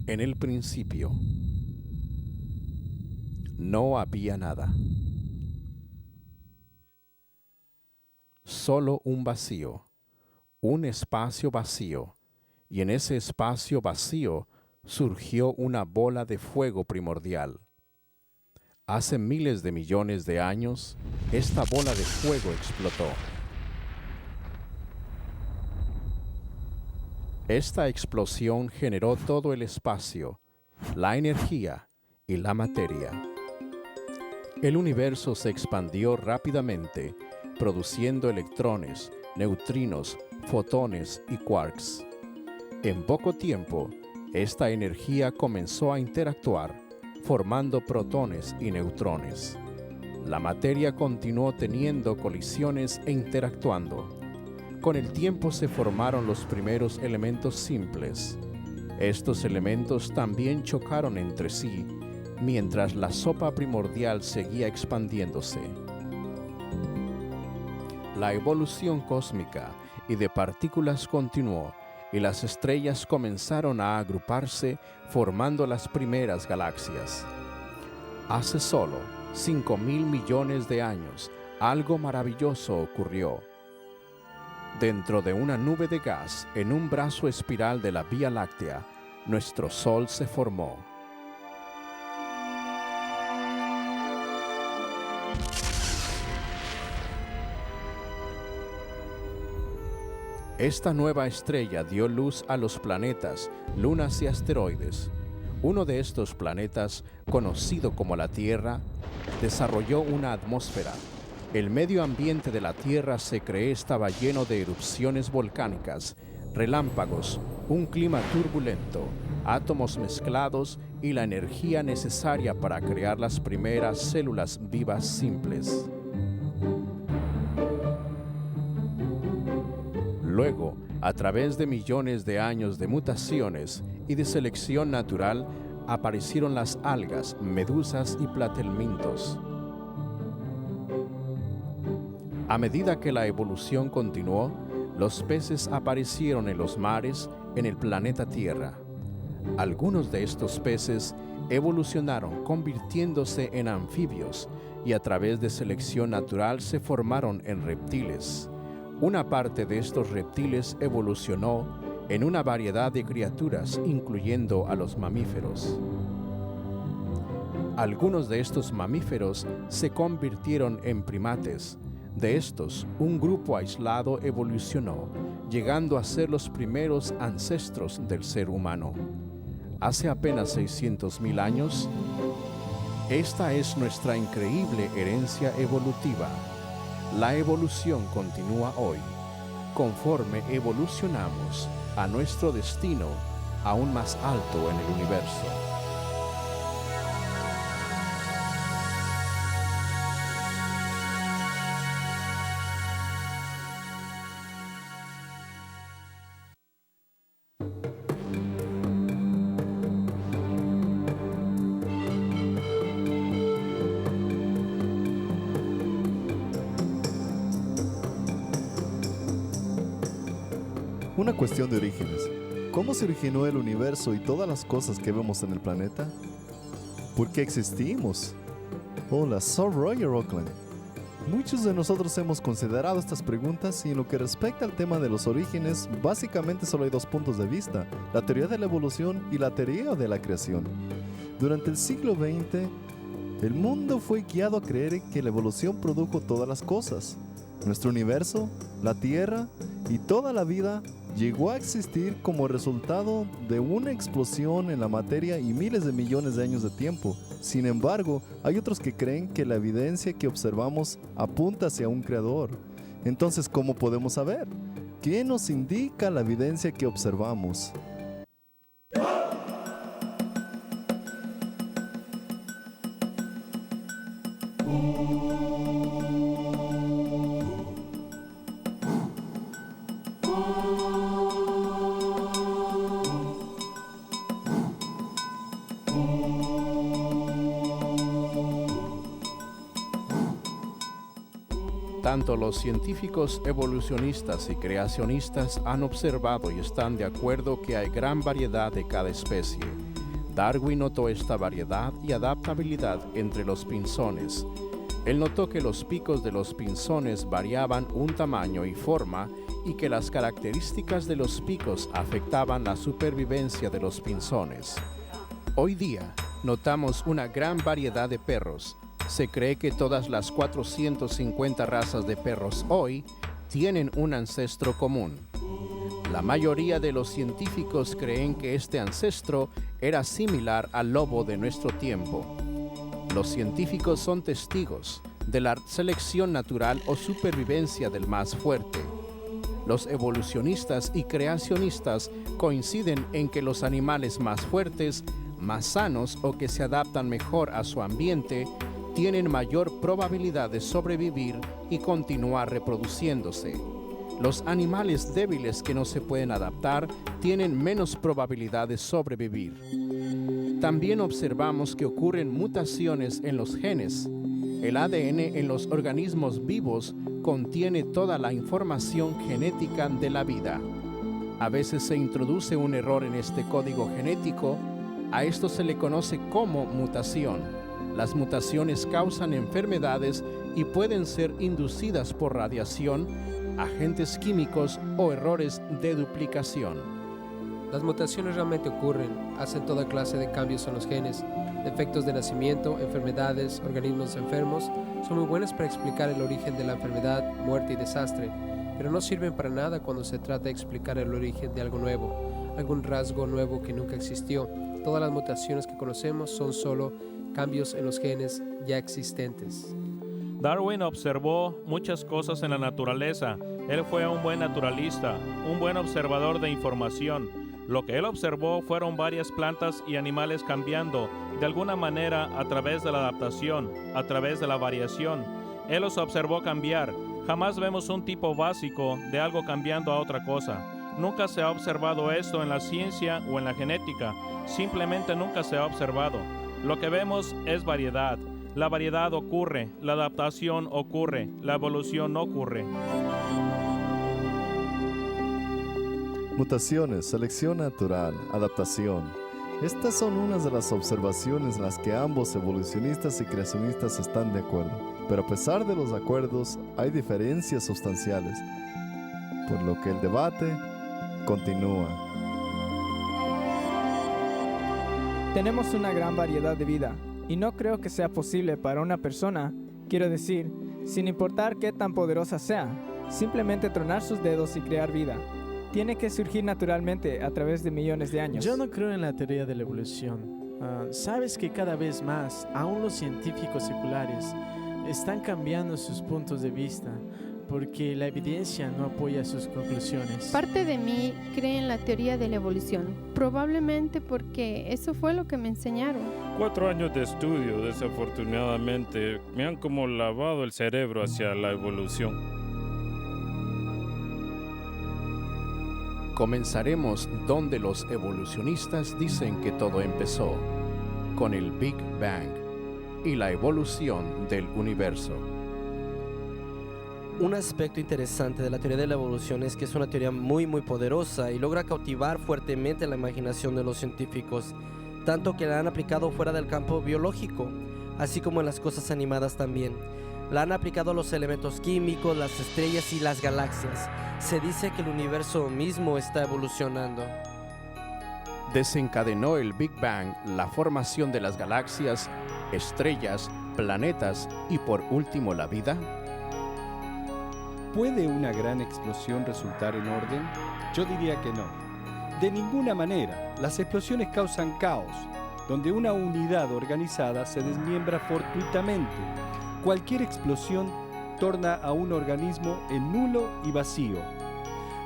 En el principio no había nada, solo un vacío, un espacio vacío, y en ese espacio vacío surgió una bola de fuego primordial. Hace miles de millones de años, esta bola de fuego explotó. Esta explosión generó todo el espacio, la energía y la materia. El universo se expandió rápidamente, produciendo electrones, neutrinos, fotones y quarks. En poco tiempo, esta energía comenzó a interactuar, formando protones y neutrones. La materia continuó teniendo colisiones e interactuando. Con el tiempo se formaron los primeros elementos simples. Estos elementos también chocaron entre sí, mientras la sopa primordial seguía expandiéndose. La evolución cósmica y de partículas continuó, y las estrellas comenzaron a agruparse formando las primeras galaxias. Hace solo 5.000 millones de años, algo maravilloso ocurrió. Dentro de una nube de gas, en un brazo espiral de la Vía Láctea, nuestro Sol se formó. Esta nueva estrella dio luz a los planetas, lunas y asteroides. Uno de estos planetas, conocido como la Tierra, desarrolló una atmósfera. El medio ambiente de la Tierra se cree estaba lleno de erupciones volcánicas, relámpagos, un clima turbulento, átomos mezclados y la energía necesaria para crear las primeras células vivas simples. Luego, a través de millones de años de mutaciones y de selección natural, aparecieron las algas, medusas y platelmintos. A medida que la evolución continuó, los peces aparecieron en los mares en el planeta Tierra. Algunos de estos peces evolucionaron convirtiéndose en anfibios y a través de selección natural se formaron en reptiles. Una parte de estos reptiles evolucionó en una variedad de criaturas, incluyendo a los mamíferos. Algunos de estos mamíferos se convirtieron en primates. De estos, un grupo aislado evolucionó, llegando a ser los primeros ancestros del ser humano. Hace apenas 600.000 años, esta es nuestra increíble herencia evolutiva. La evolución continúa hoy. Conforme evolucionamos a nuestro destino aún más alto en el universo. Una cuestión de orígenes. ¿Cómo se originó el universo y todas las cosas que vemos en el planeta? ¿Por qué existimos? Hola, soy Roger Oakland. Muchos de nosotros hemos considerado estas preguntas y en lo que respecta al tema de los orígenes, básicamente solo hay dos puntos de vista, la teoría de la evolución y la teoría de la creación. Durante el siglo XX, el mundo fue guiado a creer que la evolución produjo todas las cosas. Nuestro universo, la Tierra y toda la vida llegó a existir como resultado de una explosión en la materia y miles de millones de años de tiempo. Sin embargo, hay otros que creen que la evidencia que observamos apunta hacia un creador. Entonces, ¿cómo podemos saber? ¿Qué nos indica la evidencia que observamos? Tanto los científicos evolucionistas y creacionistas han observado y están de acuerdo que hay gran variedad de cada especie, Darwin notó esta variedad y adaptabilidad entre los pinzones. Él notó que los picos de los pinzones variaban un tamaño y forma y que las características de los picos afectaban la supervivencia de los pinzones. Hoy día, notamos una gran variedad de perros. Se cree que todas las 450 razas de perros hoy tienen un ancestro común. La mayoría de los científicos creen que este ancestro era similar al lobo de nuestro tiempo. Los científicos son testigos de la selección natural o supervivencia del más fuerte. Los evolucionistas y creacionistas coinciden en que los animales más fuertes, más sanos o que se adaptan mejor a su ambiente, tienen mayor probabilidad de sobrevivir y continuar reproduciéndose. Los animales débiles que no se pueden adaptar tienen menos probabilidad de sobrevivir. También observamos que ocurren mutaciones en los genes. El ADN en los organismos vivos contiene toda la información genética de la vida. A veces se introduce un error en este código genético. A esto se le conoce como mutación. Las mutaciones causan enfermedades y pueden ser inducidas por radiación, agentes químicos o errores de duplicación. Las mutaciones realmente ocurren, hacen toda clase de cambios en los genes, defectos de nacimiento, enfermedades, organismos enfermos. Son muy buenas para explicar el origen de la enfermedad, muerte y desastre, pero no sirven para nada cuando se trata de explicar el origen de algo nuevo, algún rasgo nuevo que nunca existió. Todas las mutaciones que conocemos son solo cambios en los genes ya existentes. Darwin observó muchas cosas en la naturaleza. Él fue un buen naturalista, un buen observador de información. Lo que él observó fueron varias plantas y animales cambiando de alguna manera a través de la adaptación, a través de la variación. Él los observó cambiar. Jamás vemos un tipo básico de algo cambiando a otra cosa. Nunca se ha observado esto en la ciencia o en la genética. Simplemente nunca se ha observado. Lo que vemos es variedad. La variedad ocurre, la adaptación ocurre, la evolución no ocurre. Mutaciones, selección natural, adaptación. Estas son unas de las observaciones en las que ambos evolucionistas y creacionistas están de acuerdo. Pero a pesar de los acuerdos, hay diferencias sustanciales, por lo que el debate continúa. Tenemos una gran variedad de vida, y no creo que sea posible para una persona, quiero decir, sin importar qué tan poderosa sea, simplemente tronar sus dedos y crear vida. Tiene que surgir naturalmente a través de millones de años. Yo no creo en la teoría de la evolución. Sabes que cada vez más, aún los científicos seculares están cambiando sus puntos de vista porque la evidencia no apoya sus conclusiones. Parte de mí cree en la teoría de la evolución, probablemente porque eso fue lo que me enseñaron. 4 años de estudio, desafortunadamente, me han como lavado el cerebro hacia la evolución. Comenzaremos donde los evolucionistas dicen que todo empezó, con el Big Bang y la evolución del universo. Un aspecto interesante de la teoría de la evolución es que es una teoría muy poderosa y logra cautivar fuertemente la imaginación de los científicos, tanto que la han aplicado fuera del campo biológico, así como en las cosas animadas también. La han aplicado a los elementos químicos, las estrellas y las galaxias. Se dice que el universo mismo está evolucionando. Desencadenó el Big Bang la formación de las galaxias, estrellas, planetas y por último la vida. ¿Puede una gran explosión resultar en orden? Yo diría que no. De ninguna manera. Las explosiones causan caos, donde una unidad organizada se desmiembra fortuitamente. Cualquier explosión torna a un organismo en nulo y vacío.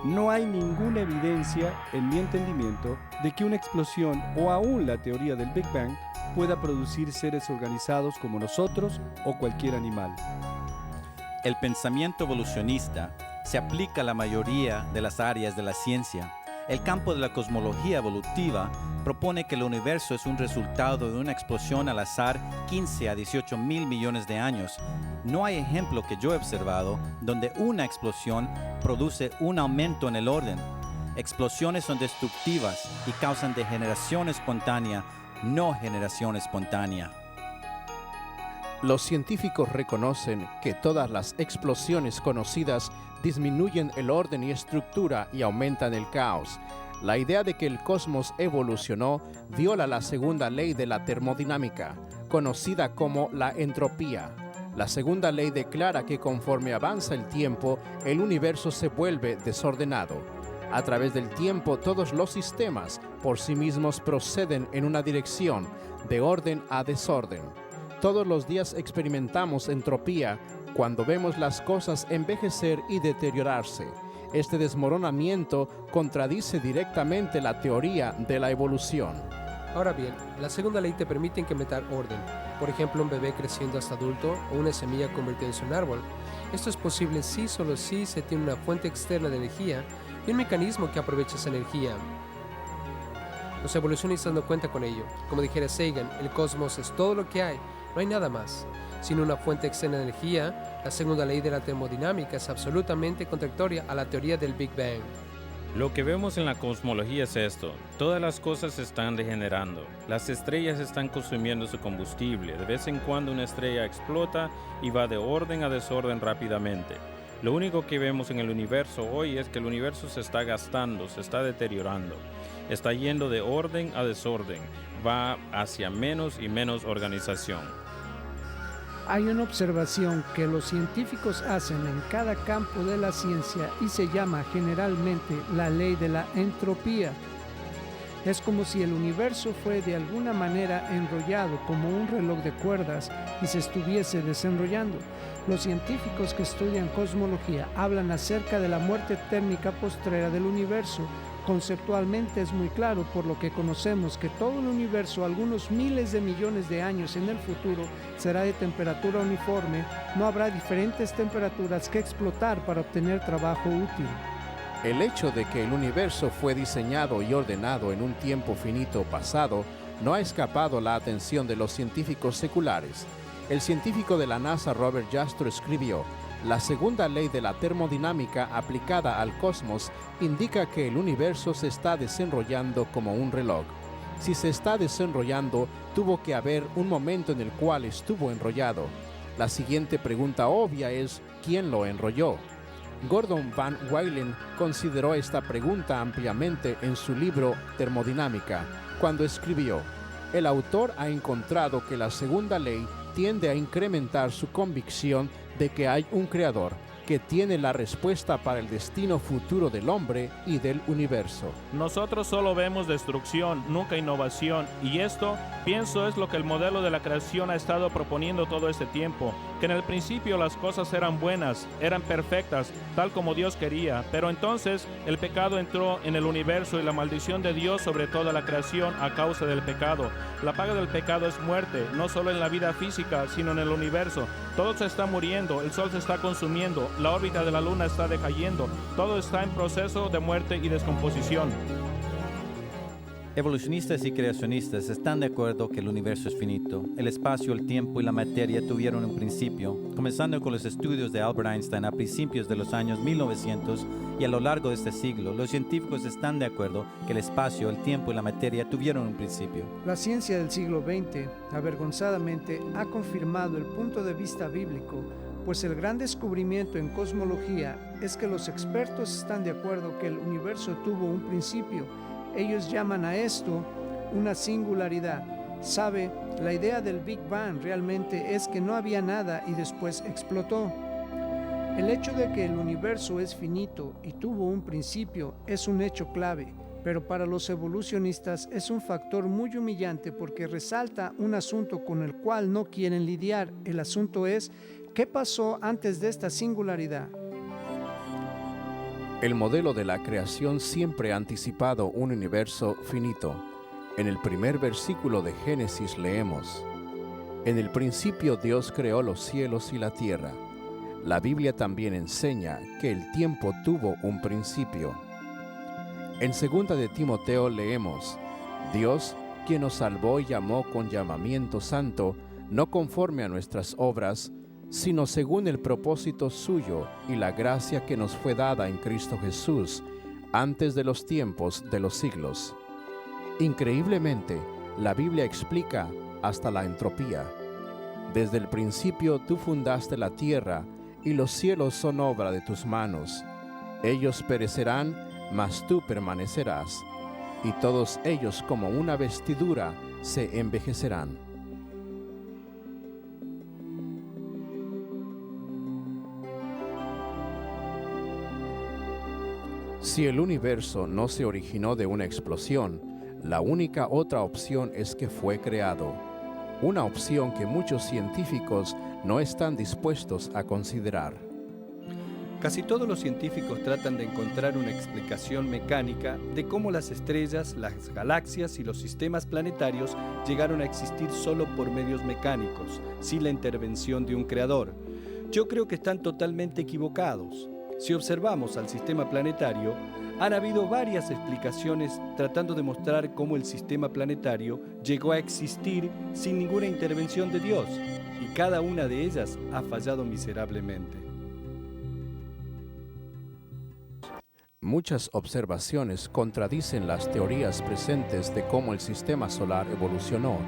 No hay ninguna evidencia, en mi entendimiento, de que una explosión o aún la teoría del Big Bang pueda producir seres organizados como nosotros o cualquier animal. El pensamiento evolucionista se aplica a la mayoría de las áreas de la ciencia. El campo de la cosmología evolutiva propone que el universo es un resultado de una explosión al azar 15 a 18 mil millones de años. No hay ejemplo que yo he observado donde una explosión produce un aumento en el orden. Explosiones son destructivas y causan degeneración espontánea no generación espontánea. Los científicos reconocen que todas las explosiones conocidas disminuyen el orden y estructura y aumentan el caos. La idea de que el cosmos evolucionó viola la segunda ley de la termodinámica, conocida como la entropía. La segunda ley declara que conforme avanza el tiempo, el universo se vuelve desordenado. A través del tiempo, todos los sistemas por sí mismos proceden en una dirección, de orden a desorden. Todos los días experimentamos entropía cuando vemos las cosas envejecer y deteriorarse. Este desmoronamiento contradice directamente la teoría de la evolución. Ahora bien, la segunda ley te permite incrementar orden. Por ejemplo, un bebé creciendo hasta adulto o una semilla convirtiéndose en un árbol. Esto es posible si solo si se tiene una fuente externa de energía y un mecanismo que aprovecha esa energía. Los evolucionistas no cuentan con ello. Como dijera Sagan, el cosmos es todo lo que hay, no hay nada más. Sin una fuente externa de energía, la segunda ley de la termodinámica es absolutamente contradictoria a la teoría del Big Bang. Lo que vemos en la cosmología es esto: todas las cosas se están degenerando. Las estrellas están consumiendo su combustible. De vez en cuando una estrella explota y va de orden a desorden rápidamente. Lo único que vemos en el universo hoy es que el universo se está gastando, se está deteriorando. Está yendo de orden a desorden, va hacia menos y menos organización. Hay una observación que los científicos hacen en cada campo de la ciencia y se llama generalmente la ley de la entropía. Es como si el universo fue de alguna manera enrollado como un reloj de cuerdas y se estuviese desenrollando. Los científicos que estudian cosmología hablan acerca de la muerte térmica postrera del universo. Conceptualmente es muy claro, por lo que conocemos que todo el universo, algunos miles de millones de años en el futuro, será de temperatura uniforme. No habrá diferentes temperaturas que explotar para obtener trabajo útil. El hecho de que el universo fue diseñado y ordenado en un tiempo finito pasado no ha escapado la atención de los científicos seculares. El científico de la NASA Robert Jastrow escribió: la segunda ley de la termodinámica aplicada al cosmos indica que el universo se está desenrollando como un reloj. Si se está desenrollando, tuvo que haber un momento en el cual estuvo enrollado. La siguiente pregunta obvia es: ¿quién lo enrolló? Gordon Van Wylen consideró esta pregunta ampliamente en su libro Termodinámica, cuando escribió: el autor ha encontrado que la segunda ley tiende a incrementar su convicción de que hay un creador que tiene la respuesta para el destino futuro del hombre y del universo. Nosotros solo vemos destrucción, nunca innovación, y esto, pienso, es lo que el modelo de la creación ha estado proponiendo todo este tiempo, que en el principio las cosas eran buenas, eran perfectas, tal como Dios quería, pero entonces el pecado entró en el universo y la maldición de Dios sobre toda la creación a causa del pecado. La paga del pecado es muerte, no solo en la vida física, sino en el universo. Todo se está muriendo, el sol se está consumiendo, la órbita de la luna está decayendo, todo está en proceso de muerte y descomposición. Evolucionistas y creacionistas están de acuerdo que el universo es finito. El espacio, el tiempo y la materia tuvieron un principio, comenzando con los estudios de Albert Einstein a principios de los años 1900 y a lo largo de este siglo. Los científicos están de acuerdo que el espacio, el tiempo y la materia tuvieron un principio. La ciencia del siglo XX, avergonzadamente, ha confirmado el punto de vista bíblico, pues el gran descubrimiento en cosmología es que los expertos están de acuerdo que el universo tuvo un principio. Ellos llaman a esto una singularidad. ¿Sabe? La idea del Big Bang realmente es que no había nada y después explotó. El hecho de que el universo es finito y tuvo un principio es un hecho clave, pero para los evolucionistas es un factor muy humillante porque resalta un asunto con el cual no quieren lidiar. El asunto es: ¿qué pasó antes de esta singularidad? El modelo de la creación siempre ha anticipado un universo finito. En el primer versículo de Génesis leemos: en el principio Dios creó los cielos y la tierra. La Biblia también enseña que el tiempo tuvo un principio. En 2 de Timoteo leemos: Dios, quien nos salvó y llamó con llamamiento santo, no conforme a nuestras obras, sino según el propósito suyo y la gracia que nos fue dada en Cristo Jesús, antes de los tiempos de los siglos. Increíblemente, la Biblia explica hasta la entropía. Desde el principio tú fundaste la tierra, y los cielos son obra de tus manos. Ellos perecerán, mas tú permanecerás, y todos ellos como una vestidura se envejecerán. Si el universo no se originó de una explosión, la única otra opción es que fue creado. Una opción que muchos científicos no están dispuestos a considerar. Casi todos los científicos tratan de encontrar una explicación mecánica de cómo las estrellas, las galaxias y los sistemas planetarios llegaron a existir solo por medios mecánicos, sin la intervención de un creador. Yo creo que están totalmente equivocados. Si observamos al sistema planetario, han habido varias explicaciones tratando de mostrar cómo el sistema planetario llegó a existir sin ninguna intervención de Dios, y cada una de ellas ha fallado miserablemente. Muchas observaciones contradicen las teorías presentes de cómo el sistema solar evolucionó.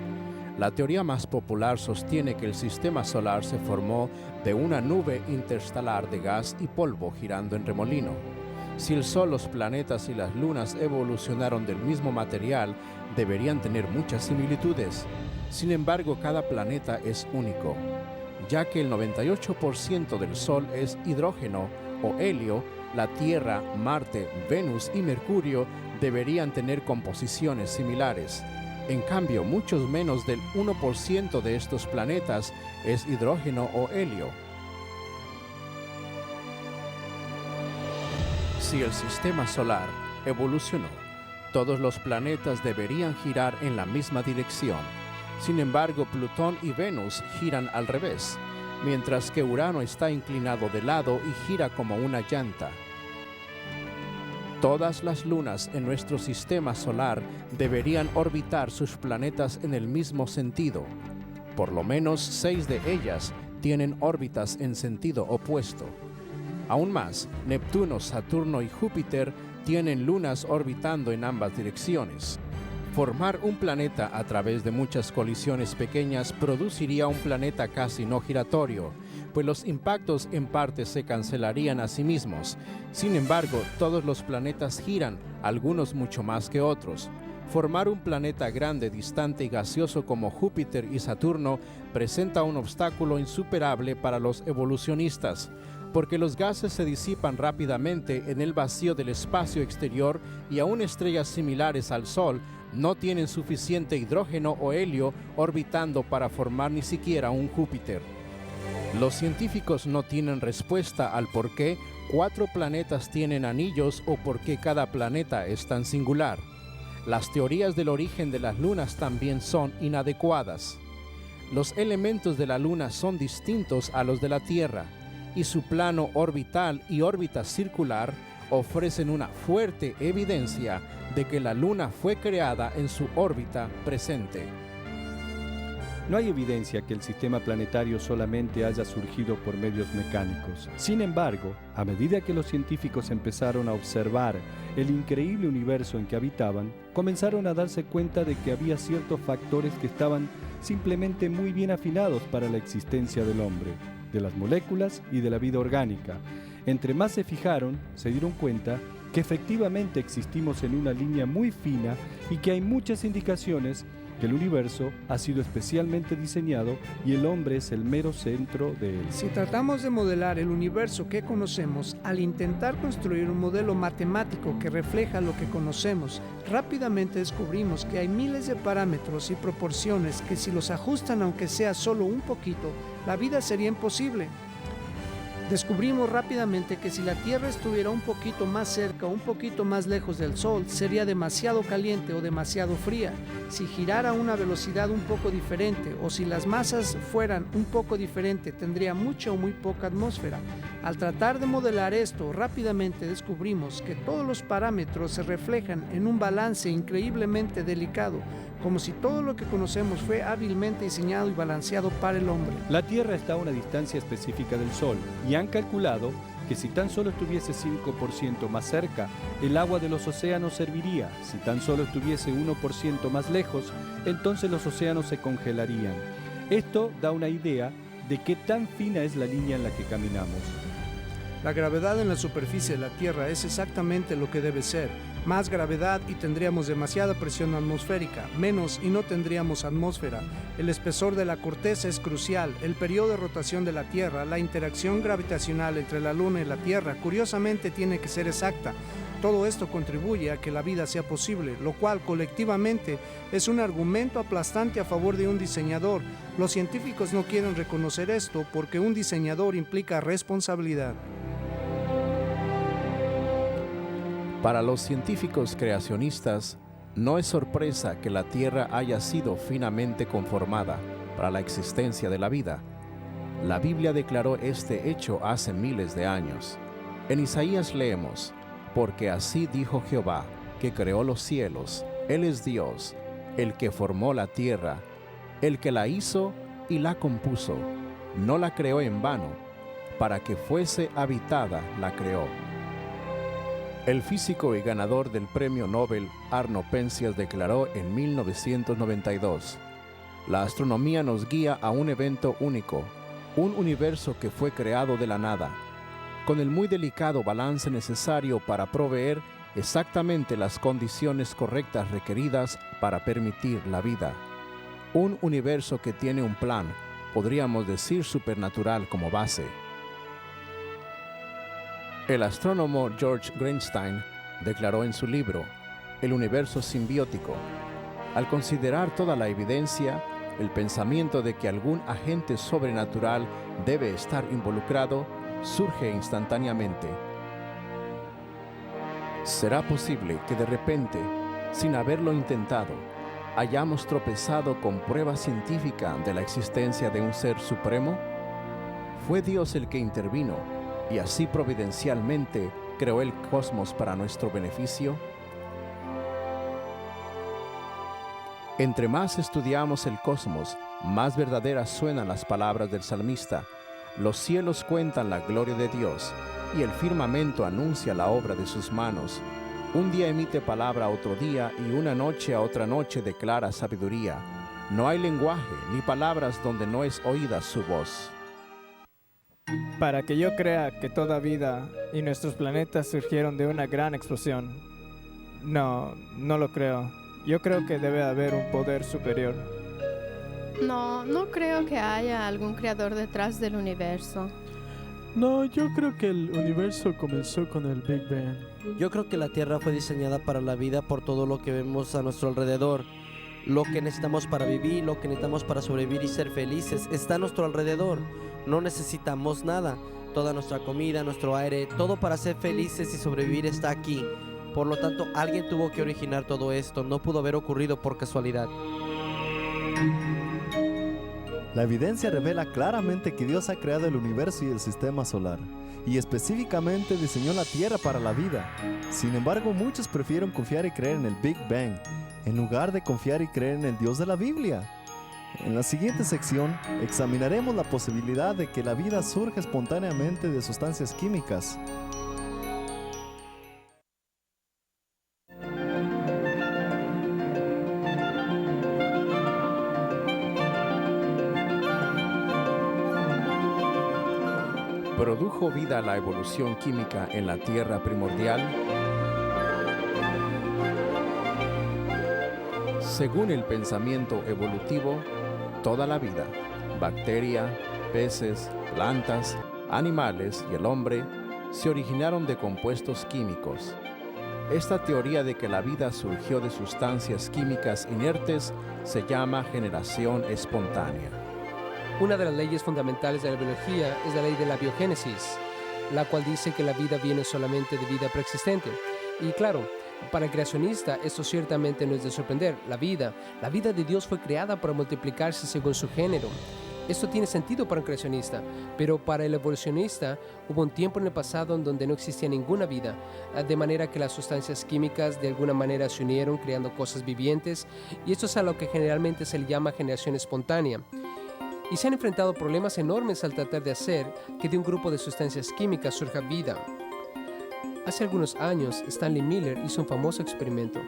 La teoría más popular sostiene que el sistema solar se formó de una nube interestelar de gas y polvo girando en remolino. Si el Sol, los planetas y las lunas evolucionaron del mismo material, deberían tener muchas similitudes. Sin embargo, cada planeta es único, ya que el 98% del Sol es hidrógeno o helio. La Tierra, Marte, Venus y Mercurio deberían tener composiciones similares. En cambio, muchos menos del 1% de estos planetas es hidrógeno o helio. Si el sistema solar evolucionó, todos los planetas deberían girar en la misma dirección. Sin embargo, Plutón y Venus giran al revés, mientras que Urano está inclinado de lado y gira como una llanta. Todas las lunas en nuestro sistema solar deberían orbitar sus planetas en el mismo sentido. Por lo menos 6 de ellas tienen órbitas en sentido opuesto. Aún más, Neptuno, Saturno y Júpiter tienen lunas orbitando en ambas direcciones. Formar un planeta a través de muchas colisiones pequeñas produciría un planeta casi no giratorio, pues los impactos en parte se cancelarían a sí mismos. Sin embargo, todos los planetas giran, algunos mucho más que otros. Formar un planeta grande, distante y gaseoso como Júpiter y Saturno presenta un obstáculo insuperable para los evolucionistas, porque los gases se disipan rápidamente en el vacío del espacio exterior y aún estrellas similares al Sol no tienen suficiente hidrógeno o helio orbitando para formar ni siquiera un Júpiter. Los científicos no tienen respuesta al por qué 4 planetas tienen anillos o por qué cada planeta es tan singular. Las teorías del origen de las lunas también son inadecuadas. Los elementos de la Luna son distintos a los de la Tierra, y su plano orbital y órbita circular ofrecen una fuerte evidencia de que la Luna fue creada en su órbita presente. No hay evidencia que el sistema planetario solamente haya surgido por medios mecánicos. Sin embargo, a medida que los científicos empezaron a observar el increíble universo en que habitaban, comenzaron a darse cuenta de que había ciertos factores que estaban simplemente muy bien afinados para la existencia del hombre, de las moléculas y de la vida orgánica. Entre más se fijaron, se dieron cuenta que efectivamente existimos en una línea muy fina y que hay muchas indicaciones que el universo ha sido especialmente diseñado y el hombre es el mero centro de él. Si tratamos de modelar el universo que conocemos, al intentar construir un modelo matemático que refleja lo que conocemos, rápidamente descubrimos que hay miles de parámetros y proporciones que si los ajustan aunque sea solo un poquito, la vida sería imposible. Descubrimos rápidamente que si la Tierra estuviera un poquito más cerca o un poquito más lejos del Sol, sería demasiado caliente o demasiado fría. Si girara a una velocidad un poco diferente o si las masas fueran un poco diferente, tendría mucha o muy poca atmósfera. Al tratar de modelar esto, rápidamente descubrimos que todos los parámetros se reflejan en un balance increíblemente delicado, como si todo lo que conocemos fue hábilmente diseñado y balanceado para el hombre. La Tierra está a una distancia específica del Sol y han calculado que si tan solo estuviese 5% más cerca, el agua de los océanos serviría. Si tan solo estuviese 1% más lejos, entonces los océanos se congelarían. Esto da una idea de qué tan fina es la línea en la que caminamos. La gravedad en la superficie de la Tierra es exactamente lo que debe ser. Más gravedad y tendríamos demasiada presión atmosférica, menos y no tendríamos atmósfera. El espesor de la corteza es crucial, el periodo de rotación de la Tierra, la interacción gravitacional entre la Luna y la Tierra, curiosamente tiene que ser exacta. Todo esto contribuye a que la vida sea posible, lo cual colectivamente es un argumento aplastante a favor de un diseñador. Los científicos no quieren reconocer esto porque un diseñador implica responsabilidad. Para los científicos creacionistas, no es sorpresa que la Tierra haya sido finamente conformada para la existencia de la vida. La Biblia declaró este hecho hace miles de años. En Isaías leemos: porque así dijo Jehová, que creó los cielos, Él es Dios, el que formó la tierra, el que la hizo y la compuso. No la creó en vano, para que fuese habitada la creó. El físico y ganador del premio Nobel Arno Penzias declaró en 1992: la astronomía nos guía a un evento único, un universo que fue creado de la nada, con el muy delicado balance necesario para proveer exactamente las condiciones correctas requeridas para permitir la vida. Un universo que tiene un plan, podríamos decir supernatural como base. El astrónomo George Greenstein declaró en su libro El universo simbiótico: al considerar toda la evidencia, el pensamiento de que algún agente sobrenatural debe estar involucrado surge instantáneamente. ¿Será posible que de repente, sin haberlo intentado, hayamos tropezado con prueba científica de la existencia de un ser supremo? ¿Fue Dios el que intervino y así providencialmente creó el cosmos para nuestro beneficio? Entre más estudiamos el cosmos, más verdaderas suenan las palabras del salmista: los cielos cuentan la gloria de Dios, y el firmamento anuncia la obra de sus manos. Un día emite palabra a otro día, y una noche a otra noche declara sabiduría. No hay lenguaje ni palabras donde no es oída su voz. Para que yo crea que toda vida y nuestros planetas surgieron de una gran explosión, no lo creo. Yo creo que debe haber un poder superior. No creo que haya algún creador detrás del universo. No, yo creo que el universo comenzó con el Big Bang. Yo creo que la Tierra fue diseñada para la vida por todo lo que vemos a nuestro alrededor. Lo que necesitamos para vivir, lo que necesitamos para sobrevivir y ser felices, está a nuestro alrededor. No necesitamos nada. Toda nuestra comida, nuestro aire, todo para ser felices y sobrevivir está aquí. Por lo tanto, alguien tuvo que originar todo esto. No pudo haber ocurrido por casualidad. La evidencia revela claramente que Dios ha creado el universo y el sistema solar, y específicamente diseñó la Tierra para la vida. Sin embargo, muchos prefieren confiar y creer en el Big Bang, en lugar de confiar y creer en el Dios de la Biblia. En la siguiente sección, examinaremos la posibilidad de que la vida surja espontáneamente de sustancias químicas. ¿Produjo vida la evolución química en la Tierra primordial? Según el pensamiento evolutivo, toda la vida, bacteria, peces, plantas, animales y el hombre, se originaron de compuestos químicos. Esta teoría de que la vida surgió de sustancias químicas inertes se llama generación espontánea. Una de las leyes fundamentales de la biología es la ley de la biogénesis, la cual dice que la vida viene solamente de vida preexistente. Y claro, para el creacionista esto ciertamente no es de sorprender. La vida de Dios fue creada para multiplicarse según su género. Esto tiene sentido para un creacionista, pero para el evolucionista hubo un tiempo en el pasado en donde no existía ninguna vida, de manera que las sustancias químicas de alguna manera se unieron creando cosas vivientes, y esto es a lo que generalmente se le llama generación espontánea. y se han enfrentado problemas enormes al tratar de hacer que de un grupo de sustancias químicas surja vida. Hace algunos años, Stanley Miller hizo un famoso experimento.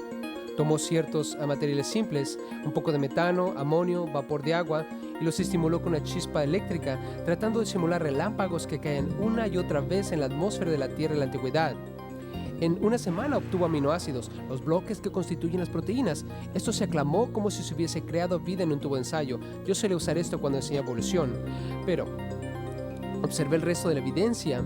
Tomó ciertos materiales simples, un poco de metano, amonio, vapor de agua, y los estimuló con una chispa eléctrica, tratando de simular relámpagos que caen una y otra vez en la atmósfera de la Tierra en la antigüedad. En una semana obtuvo aminoácidos, los bloques que constituyen las proteínas. Esto se aclamó como si se hubiese creado vida en un tubo de ensayo. Yo suelo usar esto cuando enseño evolución, pero observé el resto de la evidencia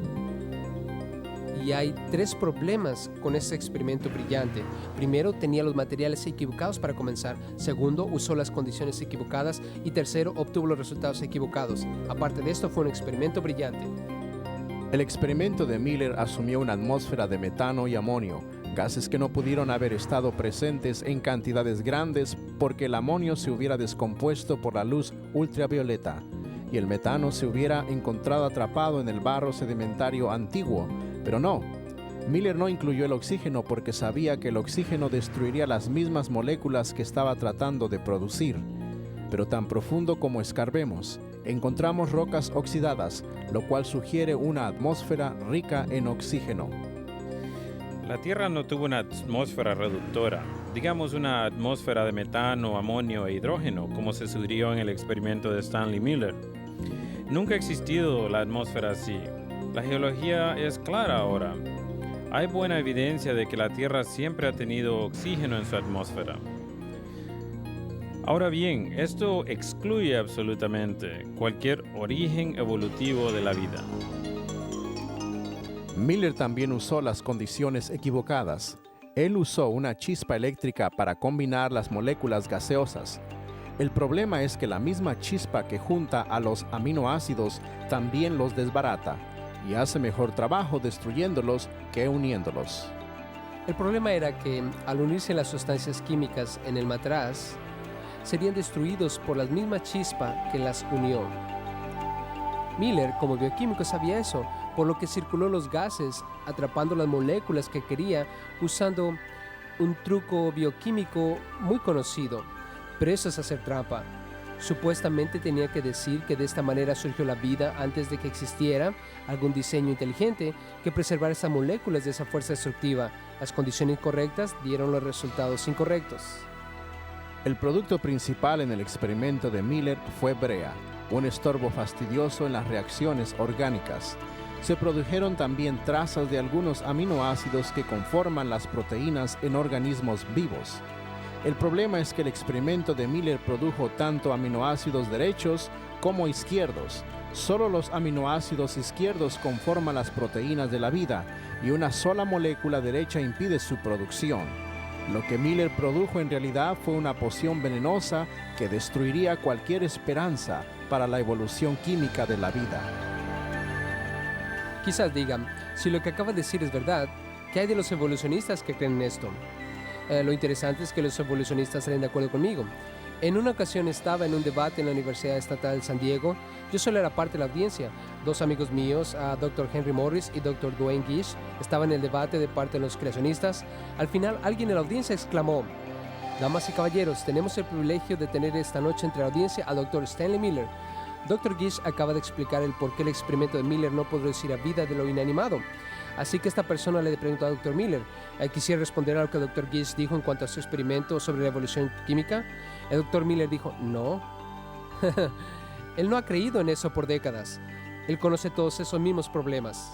y hay 3 problemas con este experimento brillante. Primero, tenía los materiales equivocados para comenzar. Segundo, usó las condiciones equivocadas. Y tercero, obtuvo los resultados equivocados. Aparte de esto, fue un experimento brillante. El experimento de Miller asumió una atmósfera de metano y amonio, gases que no pudieron haber estado presentes en cantidades grandes porque el amonio se hubiera descompuesto por la luz ultravioleta y el metano se hubiera encontrado atrapado en el barro sedimentario antiguo. Pero no, Miller no incluyó el oxígeno porque sabía que el oxígeno destruiría las mismas moléculas que estaba tratando de producir. Pero tan profundo como escarbemos, encontramos rocas oxidadas, lo cual sugiere una atmósfera rica en oxígeno. La Tierra no tuvo una atmósfera reductora, digamos una atmósfera de metano, amonio e hidrógeno, como se sugirió en el experimento de Stanley Miller. Nunca ha existido la atmósfera así. La geología es clara ahora. Hay buena evidencia de que la Tierra siempre ha tenido oxígeno en su atmósfera. Ahora bien, esto excluye absolutamente cualquier origen evolutivo de la vida. Miller también usó las condiciones equivocadas. Él usó una chispa eléctrica para combinar las moléculas gaseosas. El problema es que la misma chispa que junta a los aminoácidos también los desbarata y hace mejor trabajo destruyéndolos que uniéndolos. El problema era que al unirse las sustancias químicas en el matraz, serían destruidos por la misma chispa que las unió. Miller, como bioquímico, sabía eso, por lo que circuló los gases, atrapando las moléculas que quería, usando un truco bioquímico muy conocido. Pero eso es hacer trampa. Supuestamente tenía que decir que de esta manera surgió la vida antes de que existiera algún diseño inteligente que preservara esas moléculas de esa fuerza destructiva. Las condiciones correctas dieron los resultados incorrectos. El producto principal en el experimento de Miller fue brea, un estorbo fastidioso en las reacciones orgánicas. Se produjeron también trazas de algunos aminoácidos que conforman las proteínas en organismos vivos. El problema es que el experimento de Miller produjo tanto aminoácidos derechos como izquierdos. Solo los aminoácidos izquierdos conforman las proteínas de la vida y una sola molécula derecha impide su producción. Lo que Miller produjo en realidad fue una poción venenosa que destruiría cualquier esperanza para la evolución química de la vida. Quizás digan, si lo que acaba de decir es verdad, ¿qué hay de los evolucionistas que creen en esto? Lo interesante es que los evolucionistas salen de acuerdo conmigo. En una ocasión estaba en un debate en la Universidad Estatal de San Diego. Yo solo era parte de la audiencia. 2 amigos míos, Dr. Henry Morris y Dr. Dwayne Gish, estaban en el debate de parte de los creacionistas. Al final, alguien en la audiencia exclamó: "Damas y caballeros, tenemos el privilegio de tener esta noche entre la audiencia al Dr. Stanley Miller. Dr. Gish acaba de explicar el por qué el experimento de Miller no producirá vida de lo inanimado. Así que esta persona le preguntó a Dr. Miller, quisiera responder a lo que el Dr. Gish dijo en cuanto a su experimento sobre la evolución química. El Dr. Miller dijo, no. Él no ha creído en eso por décadas. Él conoce todos esos mismos problemas.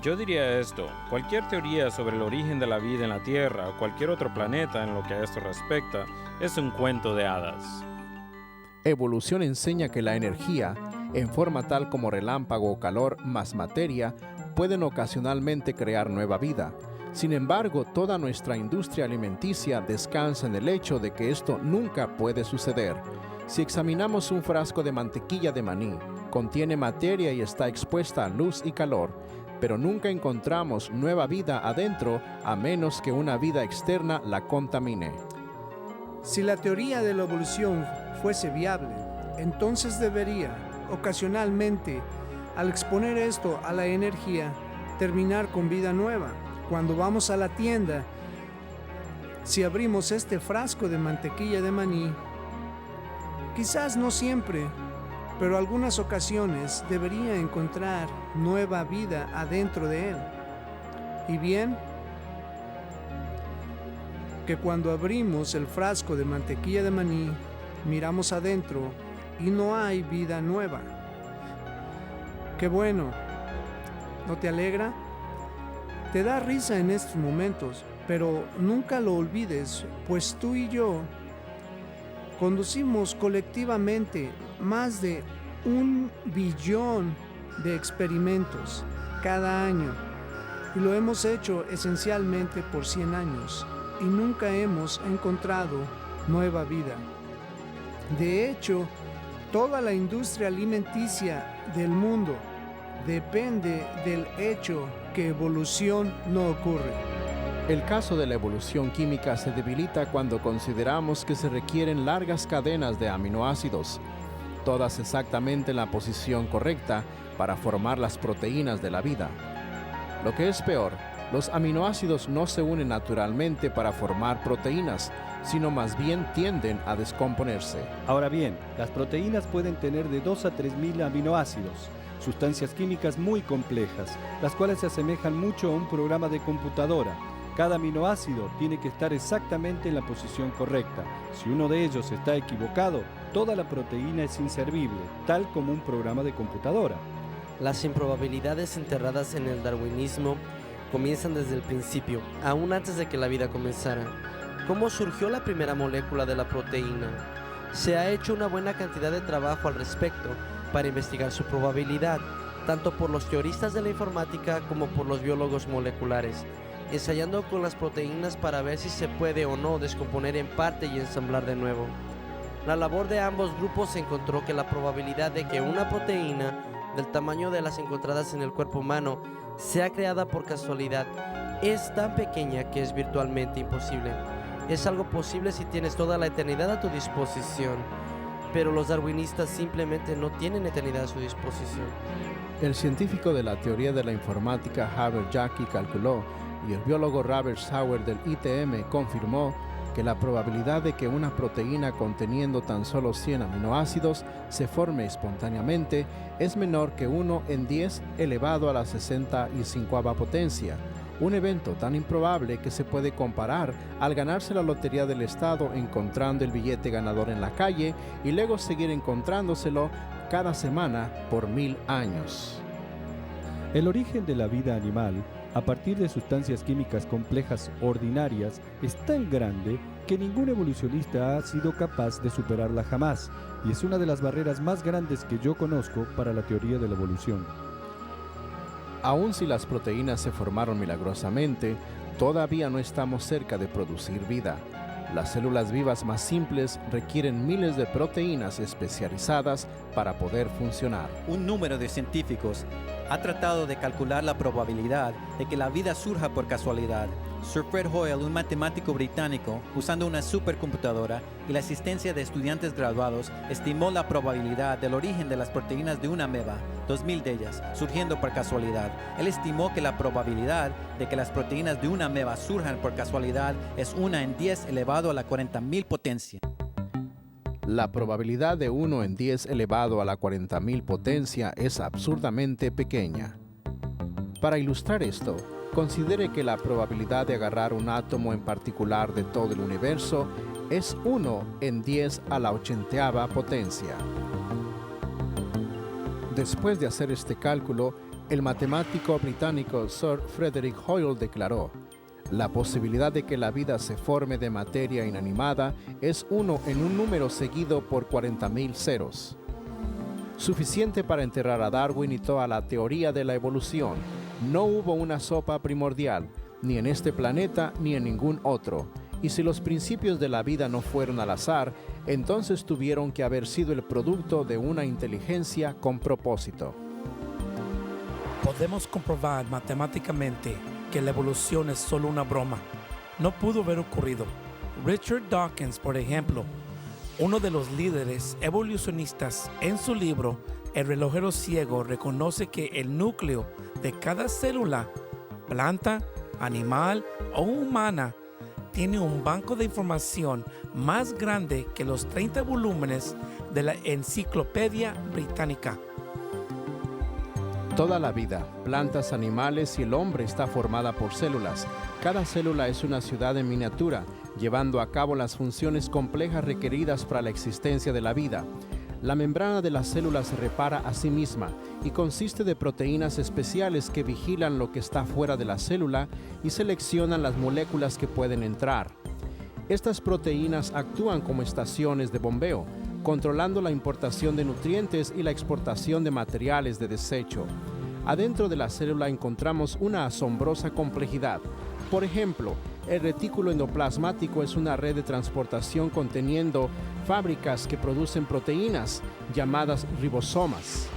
Yo diría esto, cualquier teoría sobre el origen de la vida en la Tierra o cualquier otro planeta en lo que a esto respecta es un cuento de hadas. Evolución enseña que la energía, en forma tal como relámpago o calor más materia, pueden ocasionalmente crear nueva vida. Sin embargo, toda nuestra industria alimenticia descansa en el hecho de que esto nunca puede suceder. Si examinamos un frasco de mantequilla de maní, contiene materia y está expuesta a luz y calor, pero nunca encontramos nueva vida adentro a menos que una vida externa la contamine. Si la teoría de la evolución fuese viable, entonces debería, ocasionalmente, al exponer esto a la energía, terminar con vida nueva. Cuando vamos a la tienda, si abrimos este frasco de mantequilla de maní, quizás no siempre, pero algunas ocasiones debería encontrar nueva vida adentro de él. Y bien, que cuando abrimos el frasco de mantequilla de maní, miramos adentro y no hay vida nueva. ¡Qué bueno! ¿No te alegra? Te da risa en estos momentos, pero nunca lo olvides, pues tú y yo conducimos colectivamente más de 1 billón de experimentos cada año y lo hemos hecho esencialmente por 100 años y nunca hemos encontrado nueva vida. De hecho, toda la industria alimenticia del mundo depende del hecho que evolución no ocurre. El caso de la evolución química se debilita cuando consideramos que se requieren largas cadenas de aminoácidos, todas exactamente en la posición correcta para formar las proteínas de la vida. Lo que es peor, los aminoácidos no se unen naturalmente para formar proteínas, sino más bien tienden a descomponerse. Ahora bien, las proteínas pueden tener de 2 a 3.000 aminoácidos, sustancias químicas muy complejas, las cuales se asemejan mucho a un programa de computadora. Cada aminoácido tiene que estar exactamente en la posición correcta. Si uno de ellos está equivocado, toda la proteína es inservible, tal como un programa de computadora. Las improbabilidades enterradas en el darwinismo comienzan desde el principio, aún antes de que la vida comenzara. ¿Cómo surgió la primera molécula de la proteína? Se ha hecho una buena cantidad de trabajo al respecto para investigar su probabilidad, tanto por los teoristas de la informática como por los biólogos moleculares, ensayando con las proteínas para ver si se puede o no descomponer en parte y ensamblar de nuevo. La labor de ambos grupos encontró que la probabilidad de que una proteína del tamaño de las encontradas en el cuerpo humano sea creada por casualidad es tan pequeña que es virtualmente imposible. Es algo posible si tienes toda la eternidad a tu disposición, pero los darwinistas simplemente no tienen eternidad a su disposición. El científico de la teoría de la informática Haber Jackie calculó, y el biólogo Robert Sauer del ITM confirmó, que la probabilidad de que una proteína conteniendo tan solo 100 aminoácidos se forme espontáneamente es menor que 1 en 10 elevado a la 65ª potencia, un evento tan improbable que se puede comparar al ganarse la lotería del estado encontrando el billete ganador en la calle y luego seguir encontrándoselo cada semana por 1000 años. El origen de la vida animal, a partir de sustancias químicas complejas ordinarias, es tan grande que ningún evolucionista ha sido capaz de superarla jamás, y es una de las barreras más grandes que yo conozco para la teoría de la evolución. Aun si las proteínas se formaron milagrosamente, todavía no estamos cerca de producir vida. Las células vivas más simples requieren miles de proteínas especializadas para poder funcionar. Un número de científicos ha tratado de calcular la probabilidad de que la vida surja por casualidad. Sir Fred Hoyle, un matemático británico, usando una supercomputadora y la asistencia de estudiantes graduados, estimó la probabilidad del origen de las proteínas de una ameba, 2000 de ellas, surgiendo por casualidad. Él estimó que la probabilidad de que las proteínas de una ameba surjan por casualidad es 1 en 10 elevado a la 40.000 potencia. La probabilidad de 1 en 10 elevado a la 40.000 potencia es absurdamente pequeña. Para ilustrar esto, considere que la probabilidad de agarrar un átomo en particular de todo el universo es 1 en 10 a la 80ª potencia. Después de hacer este cálculo, el matemático británico Sir Frederick Hoyle declaró: la posibilidad de que la vida se forme de materia inanimada es 1 en un número seguido por 40.000 ceros. Suficiente para enterrar a Darwin y toda la teoría de la evolución. No hubo una sopa primordial, ni en este planeta ni en ningún otro. Y si los principios de la vida no fueron al azar, entonces tuvieron que haber sido el producto de una inteligencia con propósito. Podemos comprobar matemáticamente que la evolución es solo una broma. No pudo haber ocurrido. Richard Dawkins, por ejemplo, uno de los líderes evolucionistas, en su libro El relojero ciego, reconoce que el núcleo de cada célula, planta, animal o humana, tiene un banco de información más grande que los 30 volúmenes de la Enciclopedia Británica. Toda la vida, plantas, animales y el hombre está formada por células. Cada célula es una ciudad en miniatura, llevando a cabo las funciones complejas requeridas para la existencia de la vida. La membrana de la célula se repara a sí misma y consiste de proteínas especiales que vigilan lo que está fuera de la célula y seleccionan las moléculas que pueden entrar. Estas proteínas actúan como estaciones de bombeo, controlando la importación de nutrientes y la exportación de materiales de desecho. Adentro de la célula encontramos una asombrosa complejidad. Por ejemplo, el retículo endoplasmático es una red de transportación conteniendo fábricas que producen proteínas llamadas ribosomas.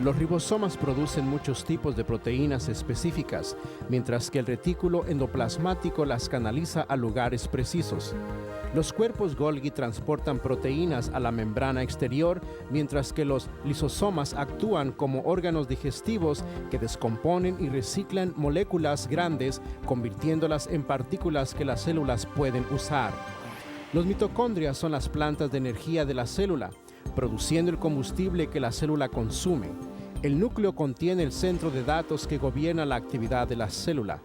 Los ribosomas producen muchos tipos de proteínas específicas, mientras que el retículo endoplasmático las canaliza a lugares precisos. Los cuerpos Golgi transportan proteínas a la membrana exterior, mientras que los lisosomas actúan como órganos digestivos que descomponen y reciclan moléculas grandes, convirtiéndolas en partículas que las células pueden usar. Los mitocondrias son las plantas de energía de la célula, produciendo el combustible que la célula consume. El núcleo contiene el centro de datos que gobierna la actividad de la célula.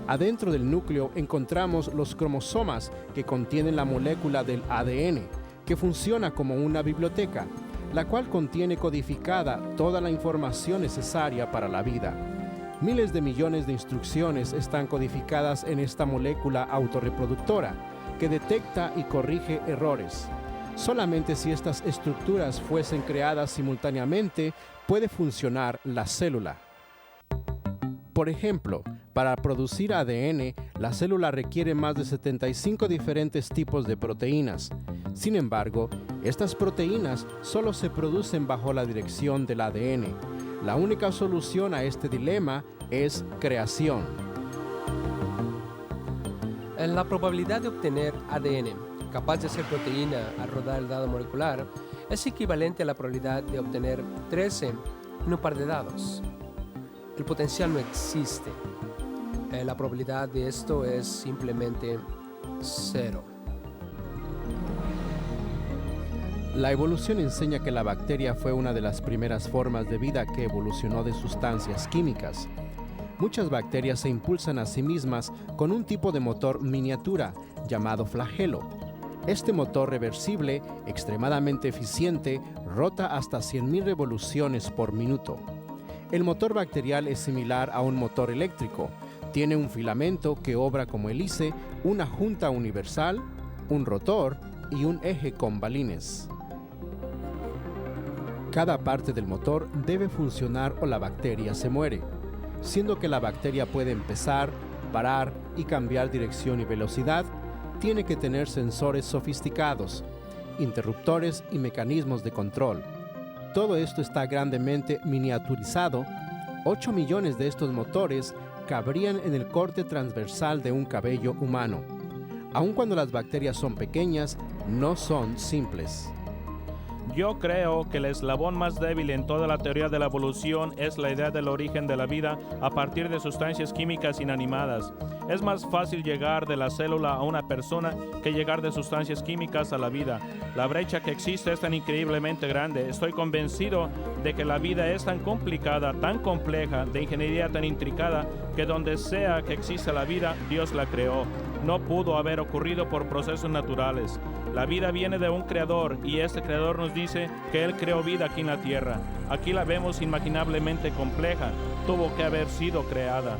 Adentro del núcleo encontramos los cromosomas que contienen la molécula del ADN, que funciona como una biblioteca, la cual contiene codificada toda la información necesaria para la vida. Miles de millones de instrucciones están codificadas en esta molécula autorreproductora, que detecta y corrige errores. Solamente si estas estructuras fuesen creadas simultáneamente, puede funcionar la célula. Por ejemplo, para producir ADN, la célula requiere más de 75 diferentes tipos de proteínas. Sin embargo, estas proteínas solo se producen bajo la dirección del ADN. La única solución a este dilema es creación. La probabilidad de obtener ADN capaz de hacer proteína al rodar el dado molecular es equivalente a la probabilidad de obtener 13 en un par de dados. El potencial no existe. La probabilidad de esto es simplemente 0. La evolución enseña que la bacteria fue una de las primeras formas de vida que evolucionó de sustancias químicas. Muchas bacterias se impulsan a sí mismas con un tipo de motor miniatura llamado flagelo. Este motor reversible, extremadamente eficiente, rota hasta 100.000 revoluciones por minuto. El motor bacterial es similar a un motor eléctrico. Tiene un filamento que obra como hélice, una junta universal, un rotor y un eje con balines. Cada parte del motor debe funcionar o la bacteria se muere, siendo que la bacteria puede empezar, parar y cambiar dirección y velocidad. Tiene que tener sensores sofisticados, interruptores y mecanismos de control. Todo esto está grandemente miniaturizado. 8 millones de estos motores cabrían en el corte transversal de un cabello humano. Aun cuando las bacterias son pequeñas, no son simples. Yo creo que el eslabón más débil en toda la teoría de la evolución es la idea del origen de la vida a partir de sustancias químicas inanimadas. Es más fácil llegar de la célula a una persona que llegar de sustancias químicas a la vida. La brecha que existe es tan increíblemente grande. Estoy convencido de que la vida es tan complicada, tan compleja, de ingeniería tan intricada, que donde sea que exista la vida, Dios la creó. No pudo haber ocurrido por procesos naturales. La vida viene de un creador y este creador nos dice que Él creó vida aquí en la tierra. Aquí la vemos inimaginablemente compleja. Tuvo que haber sido creada.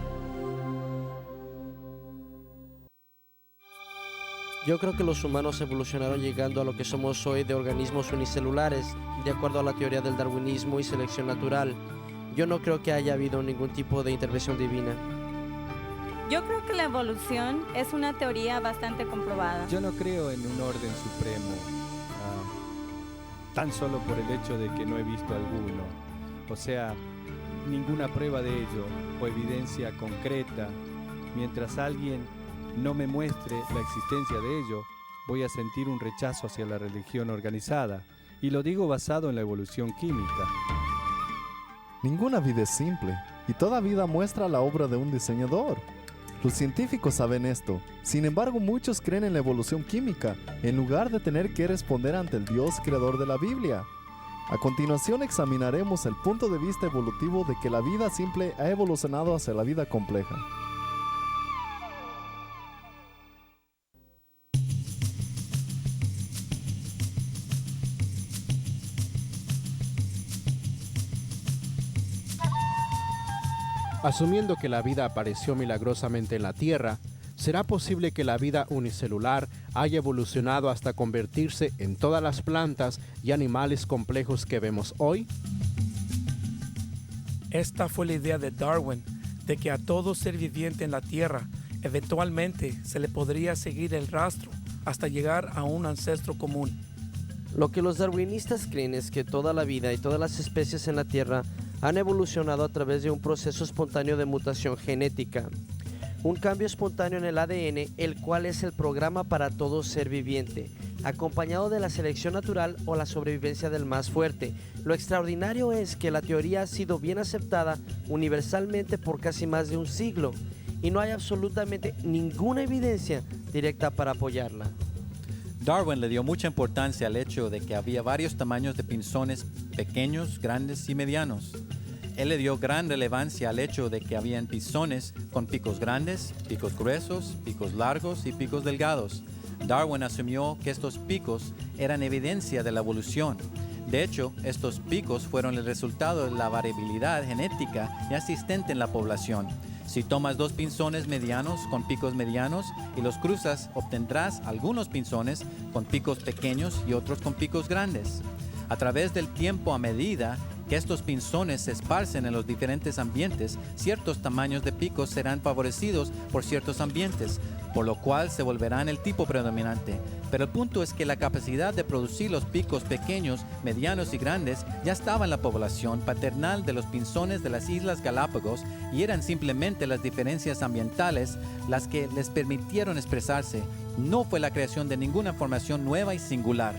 Yo creo que los humanos evolucionaron llegando a lo que somos hoy de organismos unicelulares, de acuerdo a la teoría del darwinismo y selección natural. Yo no creo que haya habido ningún tipo de intervención divina. Yo creo que la evolución es una teoría bastante comprobada. Yo no creo en un orden supremo, tan solo por el hecho de que no he visto alguno. O sea, ninguna prueba de ello o evidencia concreta. Mientras alguien no me muestre la existencia de ello, voy a sentir un rechazo hacia la religión organizada. Y lo digo basado en la evolución química. Ninguna vida es simple, y toda vida muestra la obra de un diseñador. Los científicos saben esto. Sin embargo, muchos creen en la evolución química, en lugar de tener que responder ante el Dios creador de la Biblia. A continuación examinaremos el punto de vista evolutivo de que la vida simple ha evolucionado hacia la vida compleja. Asumiendo que la vida apareció milagrosamente en la Tierra, ¿será posible que la vida unicelular haya evolucionado hasta convertirse en todas las plantas y animales complejos que vemos hoy? Esta fue la idea de Darwin, de que a todo ser viviente en la Tierra eventualmente se le podría seguir el rastro hasta llegar a un ancestro común. Lo que los darwinistas creen es que toda la vida y todas las especies en la Tierra han evolucionado a través de un proceso espontáneo de mutación genética. Un cambio espontáneo en el ADN, el cual es el programa para todo ser viviente, acompañado de la selección natural o la sobrevivencia del más fuerte. Lo extraordinario es que la teoría ha sido bien aceptada universalmente por casi más de un siglo y no hay absolutamente ninguna evidencia directa para apoyarla. Darwin le dio mucha importancia al hecho de que había varios tamaños de pinzones pequeños, grandes y medianos. Él le dio gran relevancia al hecho de que habían pinzones con picos grandes, picos gruesos, picos largos y picos delgados. Darwin asumió que estos picos eran evidencia de la evolución. De hecho, estos picos fueron el resultado de la variabilidad genética y asistente en la población. Si tomas dos pinzones medianos con picos medianos y los cruzas, obtendrás algunos pinzones con picos pequeños y otros con picos grandes. A través del tiempo, a medida que estos pinzones se esparcen en los diferentes ambientes, ciertos tamaños de picos serán favorecidos por ciertos ambientes, por lo cual se volverán el tipo predominante. Pero el punto es que la capacidad de producir los picos pequeños, medianos y grandes ya estaba en la población paternal de los pinzones de las Islas Galápagos y eran simplemente las diferencias ambientales las que les permitieron expresarse. No fue la creación de ninguna formación nueva y singular.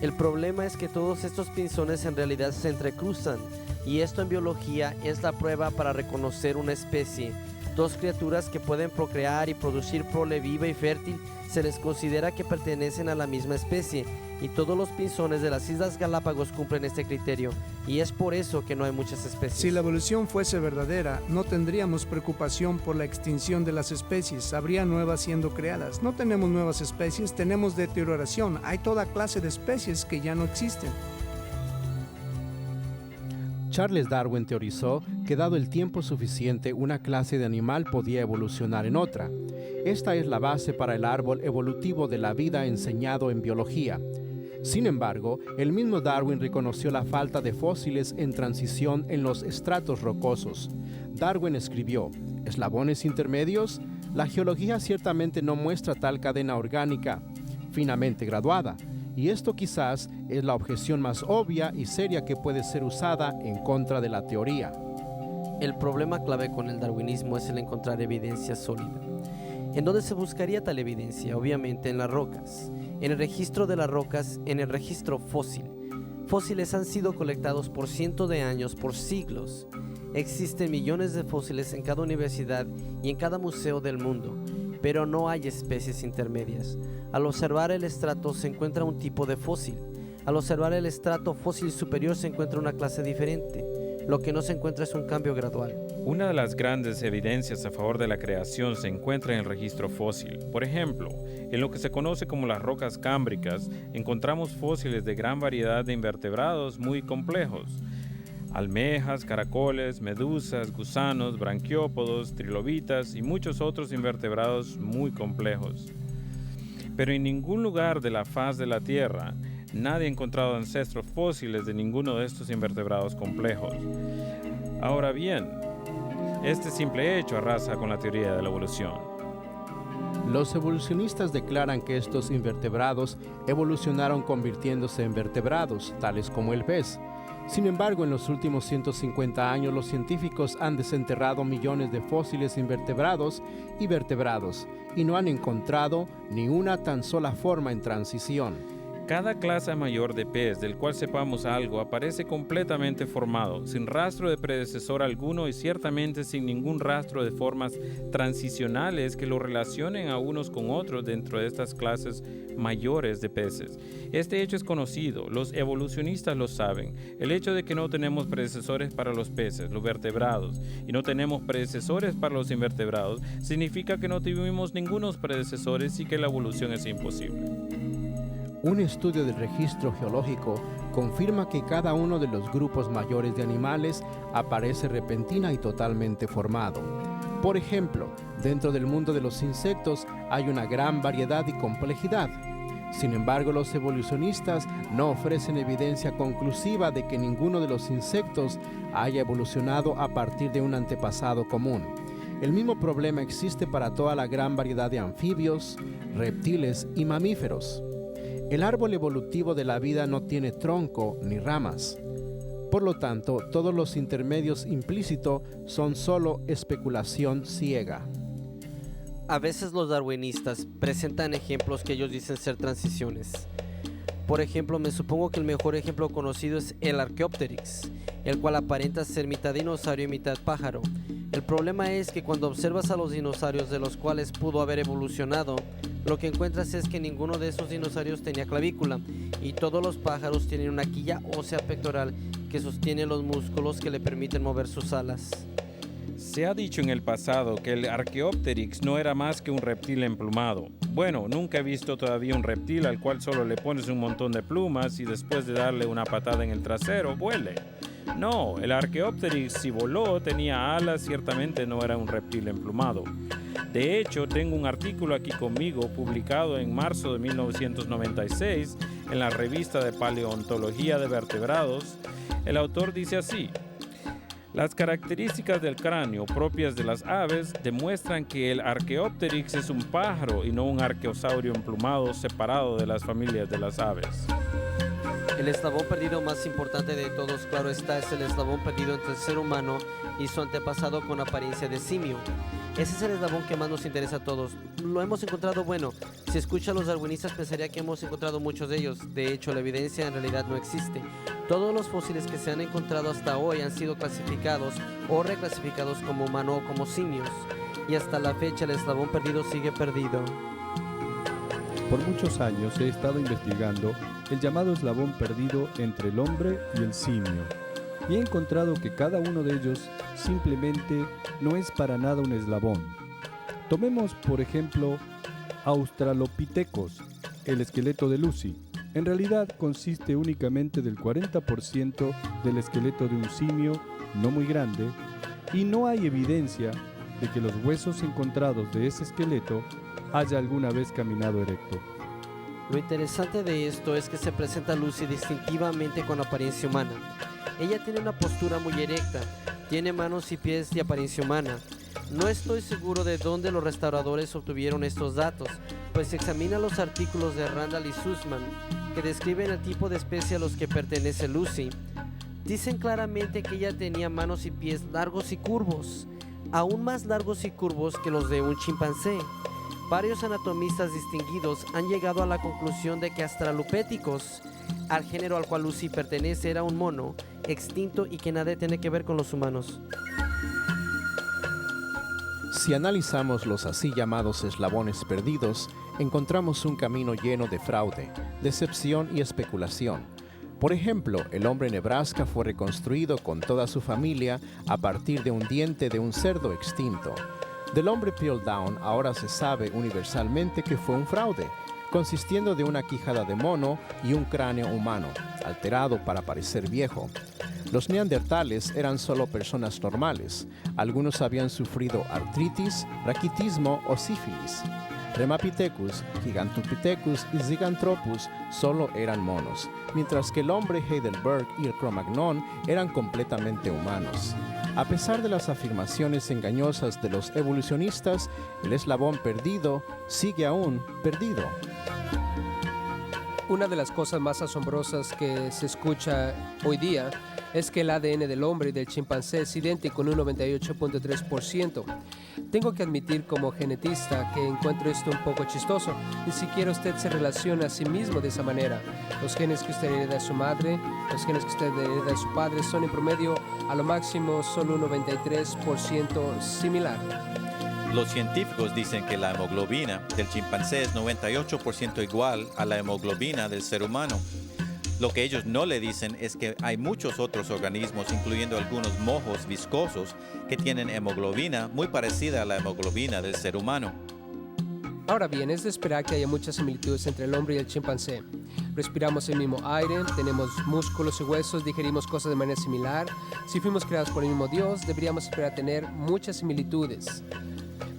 El problema es que todos estos pinzones en realidad se entrecruzan, y esto en biología es la prueba para reconocer una especie. Dos criaturas que pueden procrear y producir prole viva y fértil se les considera que pertenecen a la misma especie, y todos los pinzones de las Islas Galápagos cumplen este criterio, y es por eso que no hay muchas especies. Si la evolución fuese verdadera, no tendríamos preocupación por la extinción de las especies, habría nuevas siendo creadas. No tenemos nuevas especies, tenemos deterioración, hay toda clase de especies que ya no existen. Charles Darwin teorizó que dado el tiempo suficiente, una clase de animal podía evolucionar en otra. Esta es la base para el árbol evolutivo de la vida enseñado en biología. Sin embargo, el mismo Darwin reconoció la falta de fósiles en transición en los estratos rocosos. Darwin escribió: ¿eslabones intermedios? La geología ciertamente no muestra tal cadena orgánica finamente graduada, y esto quizás es la objeción más obvia y seria que puede ser usada en contra de la teoría. El problema clave con el darwinismo es el encontrar evidencia sólida. ¿En dónde se buscaría tal evidencia? Obviamente en las rocas. En el registro de las rocas, en el registro fósil. Fósiles han sido colectados por cientos de años, por siglos. Existen millones de fósiles en cada universidad y en cada museo del mundo, pero no hay especies intermedias. Al observar el estrato se encuentra un tipo de fósil. Al observar el estrato fósil superior se encuentra una clase diferente. Lo que no se encuentra es un cambio gradual. Una de las grandes evidencias a favor de la creación se encuentra en el registro fósil. Por ejemplo, en lo que se conoce como las rocas cámbricas, encontramos fósiles de gran variedad de invertebrados muy complejos. Almejas, caracoles, medusas, gusanos, branquiópodos, trilobitas y muchos otros invertebrados muy complejos. Pero en ningún lugar de la faz de la Tierra nadie ha encontrado ancestros fósiles de ninguno de estos invertebrados complejos. Ahora bien, este simple hecho arrasa con la teoría de la evolución. Los evolucionistas declaran que estos invertebrados evolucionaron convirtiéndose en vertebrados, tales como el pez. Sin embargo, en los últimos 150 años, los científicos han desenterrado millones de fósiles invertebrados y vertebrados, y no han encontrado ni una tan sola forma en transición. Cada clase mayor de pez del cual sepamos algo aparece completamente formado, sin rastro de predecesor alguno y ciertamente sin ningún rastro de formas transicionales que lo relacionen a unos con otros dentro de estas clases mayores de peces. Este hecho es conocido, los evolucionistas lo saben. El hecho de que no tenemos predecesores para los peces, los vertebrados, y no tenemos predecesores para los invertebrados, significa que no tuvimos ningunos predecesores y que la evolución es imposible. Un estudio del registro geológico confirma que cada uno de los grupos mayores de animales aparece repentina y totalmente formado. Por ejemplo, dentro del mundo de los insectos hay una gran variedad y complejidad. Sin embargo, los evolucionistas no ofrecen evidencia conclusiva de que ninguno de los insectos haya evolucionado a partir de un antepasado común. El mismo problema existe para toda la gran variedad de anfibios, reptiles y mamíferos. El árbol evolutivo de la vida no tiene tronco ni ramas. Por lo tanto, todos los intermedios implícitos son solo especulación ciega. A veces los darwinistas presentan ejemplos que ellos dicen ser transiciones. Por ejemplo, me supongo que el mejor ejemplo conocido es el Archaeopteryx, el cual aparenta ser mitad dinosaurio y mitad pájaro. El problema es que cuando observas a los dinosaurios de los cuales pudo haber evolucionado, lo que encuentras es que ninguno de esos dinosaurios tenía clavícula y todos los pájaros tienen una quilla ósea pectoral que sostiene los músculos que le permiten mover sus alas. Se ha dicho en el pasado que el Archaeopteryx no era más que un reptil emplumado. Bueno, nunca he visto todavía un reptil al cual solo le pones un montón de plumas y después de darle una patada en el trasero, vuele. No, el Archaeopteryx si voló, tenía alas, ciertamente no era un reptil emplumado. De hecho, tengo un artículo aquí conmigo publicado en marzo de 1996 en la revista de Paleontología de Vertebrados. El autor dice así: las características del cráneo propias de las aves demuestran que el Archaeopteryx es un pájaro y no un arqueosaurio emplumado separado de las familias de las aves. El eslabón perdido más importante de todos, claro está, es el eslabón perdido entre el ser humano y su antepasado con apariencia de simio. Ese es el eslabón que más nos interesa a todos. Lo hemos encontrado bueno. Si escucha a los darwinistas pensaría que hemos encontrado muchos de ellos. De hecho, la evidencia en realidad no existe. Todos los fósiles que se han encontrado hasta hoy han sido clasificados o reclasificados como humano o como simios. Y hasta la fecha el eslabón perdido sigue perdido. Por muchos años he estado investigando el llamado eslabón perdido entre el hombre y el simio, y he encontrado que cada uno de ellos simplemente no es para nada un eslabón. Tomemos, por ejemplo, Australopithecus, el esqueleto de Lucy. En realidad consiste únicamente del 40% del esqueleto de un simio no muy grande, y no hay evidencia de que los huesos encontrados de ese esqueleto haya alguna vez caminado erecto. Lo interesante de esto es que se presenta Lucy distintivamente con apariencia humana. Ella tiene una postura muy erecta, tiene manos y pies de apariencia humana. No estoy seguro de dónde los restauradores obtuvieron estos datos, pues examina los artículos de Randall y Sussman que describen el tipo de especie a los que pertenece Lucy. Dicen claramente que ella tenía manos y pies largos y curvos, aún más largos y curvos que los de un chimpancé. Varios anatomistas distinguidos han llegado a la conclusión de que Australopithecus, al género al cual Lucy pertenece, era un mono extinto y que nada tiene que ver con los humanos. Si analizamos los así llamados eslabones perdidos, encontramos un camino lleno de fraude, decepción y especulación. Por ejemplo, el hombre Nebraska fue reconstruido con toda su familia a partir de un diente de un cerdo extinto. Del hombre Piltdown ahora se sabe universalmente que fue un fraude, consistiendo de una quijada de mono y un cráneo humano, alterado para parecer viejo. Los neandertales eran solo personas normales. Algunos habían sufrido artritis, raquitismo o sífilis. Remapithecus, Gigantopithecus y Zyganthropus solo eran monos, mientras que el hombre Heidelberg y el Cro-Magnon eran completamente humanos. A pesar de las afirmaciones engañosas de los evolucionistas, el eslabón perdido sigue aún perdido. Una de las cosas más asombrosas que se escucha hoy día es que el ADN del hombre y del chimpancé es idéntico en un 98.3%. Tengo que admitir como genetista que encuentro esto un poco chistoso. Ni siquiera usted se relaciona a sí mismo de esa manera. Los genes que usted hereda de su madre, los genes que usted hereda de su padre son en promedio a lo máximo solo un 93% similar. Los científicos dicen que la hemoglobina del chimpancé es 98% igual a la hemoglobina del ser humano. Lo que ellos no le dicen es que hay muchos otros organismos, incluyendo algunos mojos viscosos, que tienen hemoglobina muy parecida a la hemoglobina del ser humano. Ahora bien, es de esperar que haya muchas similitudes entre el hombre y el chimpancé. Respiramos el mismo aire, tenemos músculos y huesos, digerimos cosas de manera similar. Si fuimos creados por el mismo Dios, deberíamos esperar tener muchas similitudes.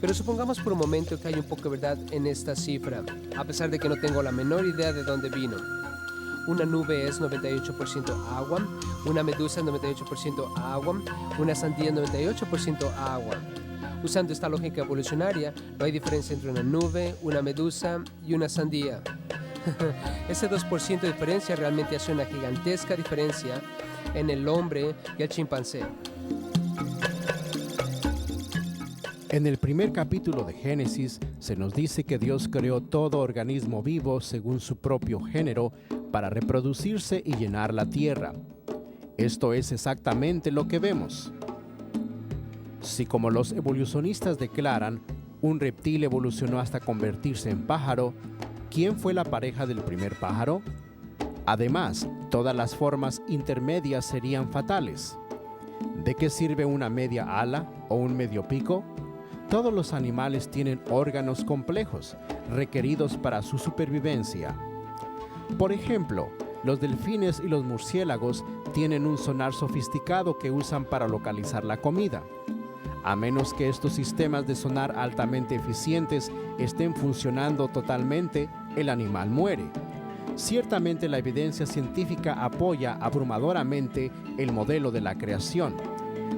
Pero supongamos por un momento que hay un poco de verdad en esta cifra, a pesar de que no tengo la menor idea de dónde vino. Una nube es 98% agua, una medusa es 98% agua, una sandía es 98% agua. Usando esta lógica evolucionaria, no hay diferencia entre una nube, una medusa y una sandía. Ese 2% de diferencia realmente hace una gigantesca diferencia en el hombre y el chimpancé. En el primer capítulo de Génesis se nos dice que Dios creó todo organismo vivo según su propio género para reproducirse y llenar la tierra. Esto es exactamente lo que vemos. Si, como los evolucionistas declaran, un reptil evolucionó hasta convertirse en pájaro, ¿quién fue la pareja del primer pájaro? Además, todas las formas intermedias serían fatales. ¿De qué sirve una media ala o un medio pico? Todos los animales tienen órganos complejos, requeridos para su supervivencia. Por ejemplo, los delfines y los murciélagos tienen un sonar sofisticado que usan para localizar la comida. A menos que estos sistemas de sonar altamente eficientes estén funcionando totalmente, el animal muere. Ciertamente la evidencia científica apoya abrumadoramente el modelo de la creación,